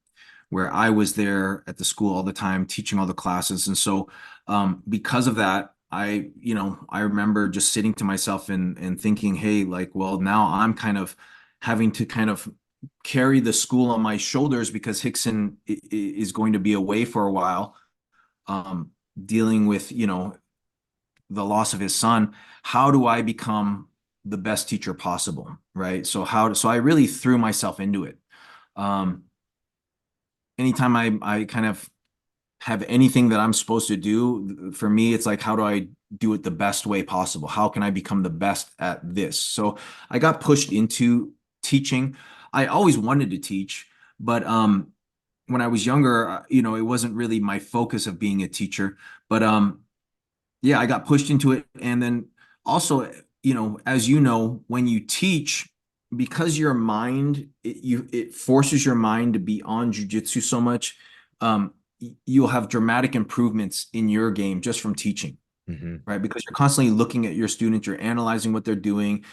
where I was there at the school all the time, teaching all the classes. And so because of that, I remember just sitting to myself and thinking, hey, like, well, now I'm kind of having to kind of carry the school on my shoulders, because Rickson is going to be away for a while, dealing with, the loss of his son. How do I become the best teacher possible, right? So I really threw myself into it. Anytime I kind of have anything that I'm supposed to do, for me, it's like, how do I do it the best way possible? How can I become the best at this? So I got pushed into teaching. I always wanted to teach, but when I was younger, it wasn't really my focus of being a teacher. But yeah, I got pushed into it. And then also, as you know, when you teach, because your mind, it forces your mind to be on jujitsu so much, you'll have dramatic improvements in your game just from teaching, right? Because you're constantly looking at your students, you're analyzing what they're doing.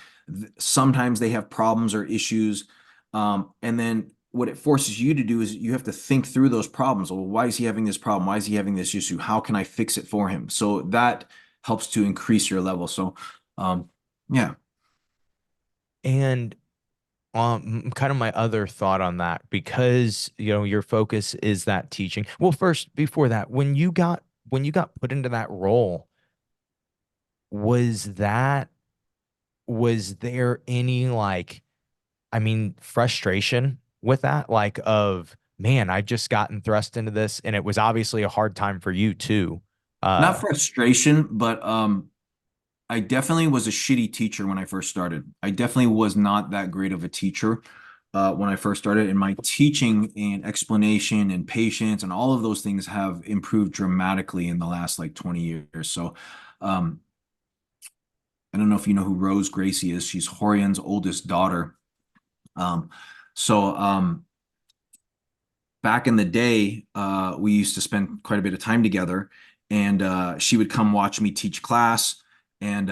Sometimes they have problems or issues. And then what it forces you to do is you have to think through those problems. Well, why is he having this problem? Why is he having this issue? How can I fix it for him? So that helps to increase your level. So, yeah. And kind of my other thought on that, because your focus is that teaching. Well, first, before that, when you got put into that role, was that was there any like, I mean, frustration with that? Like, of man, I've just gotten thrust into this, and it was obviously a hard time for you too. Not frustration, but I definitely was a shitty teacher when I first started. I definitely was not that great of a teacher when I first started, and my teaching and explanation and patience and all of those things have improved dramatically in the last like 20 years. So, um, I don't know if you know who Rose Gracie is. She's Horian's oldest daughter. Um, so, back in the day, we used to spend quite a bit of time together, and she would come watch me teach class, and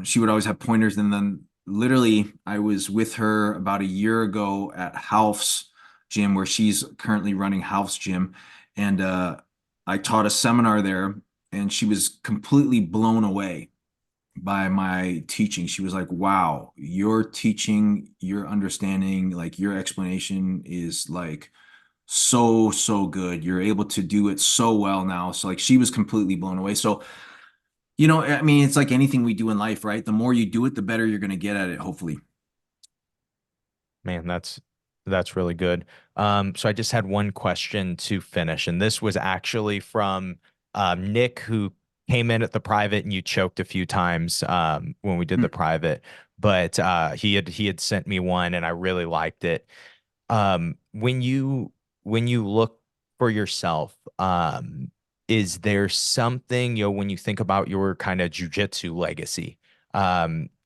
she would always have pointers. And then, literally, I was with her about a year ago at Half's gym, where she's currently running Half's gym, and I taught a seminar there, and she was completely blown away by my teaching. She was like, wow, your teaching, your understanding, like your explanation is like so, so good. You're able to do it so well now. So like she was completely blown away. So, I mean, it's like anything we do in life, right? The more you do it, the better you're going to get at it, hopefully. Man, that's really good. So I just had one question to finish, and this was actually from Nick, who came in at the private, and you choked a few times when we did the Hmm. private, but he had sent me one, and I really liked it. When you look for yourself, is there something, when you think about your kind of jujitsu legacy,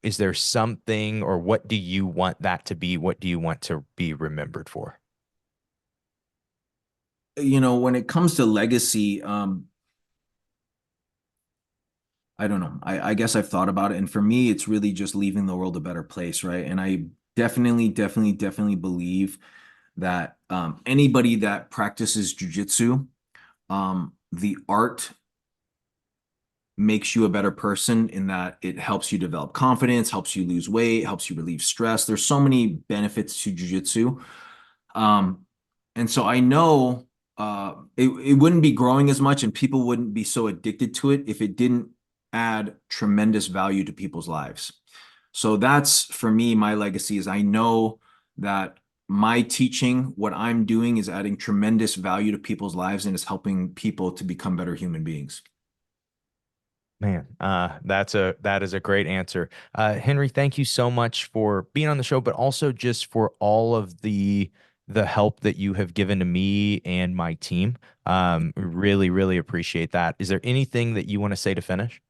is there something, or what do you want that to be? What do you want to be remembered for? When it comes to legacy, I don't know. I guess I've thought about it. And for me, it's really just leaving the world a better place, right? And I definitely, definitely, definitely believe that anybody that practices jujitsu, the art makes you a better person in that it helps you develop confidence, helps you lose weight, helps you relieve stress. There's so many benefits to jujitsu. Um, and so I know it wouldn't be growing as much and people wouldn't be so addicted to it if it didn't add tremendous value to people's lives. So that's for me, my legacy is I know that my teaching, what I'm doing is adding tremendous value to people's lives and is helping people to become better human beings. Man, that is a great answer. Henry, thank you so much for being on the show, but also just for all of the help that you have given to me and my team. Really, really appreciate that. Is there anything that you want to say to finish?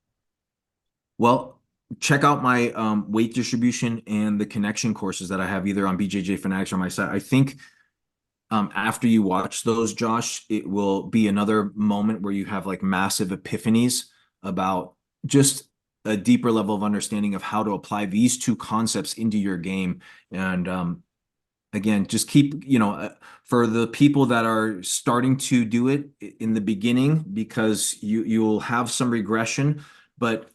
Well, check out my weight distribution and the connection courses that I have either on BJJ Fanatics or my site. I think after you watch those, Josh, it will be another moment where you have like massive epiphanies about just a deeper level of understanding of how to apply these two concepts into your game. And again, just keep, for the people that are starting to do it in the beginning, because you'll have some regression, but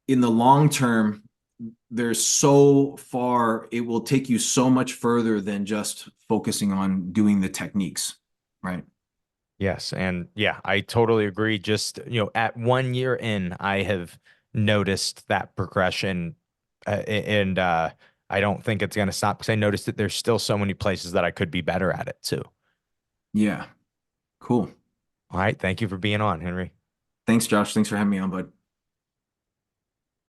in the long term, there's so far, it will take you so much further than just focusing on doing the techniques, right? Yes, and yeah, I totally agree. Just, at 1 year in, I have noticed that progression, and I don't think it's going to stop, because I noticed that there's still so many places that I could be better at it too. Yeah, cool. All right, thank you for being on, Henry. Thanks, Josh. Thanks for having me on, bud.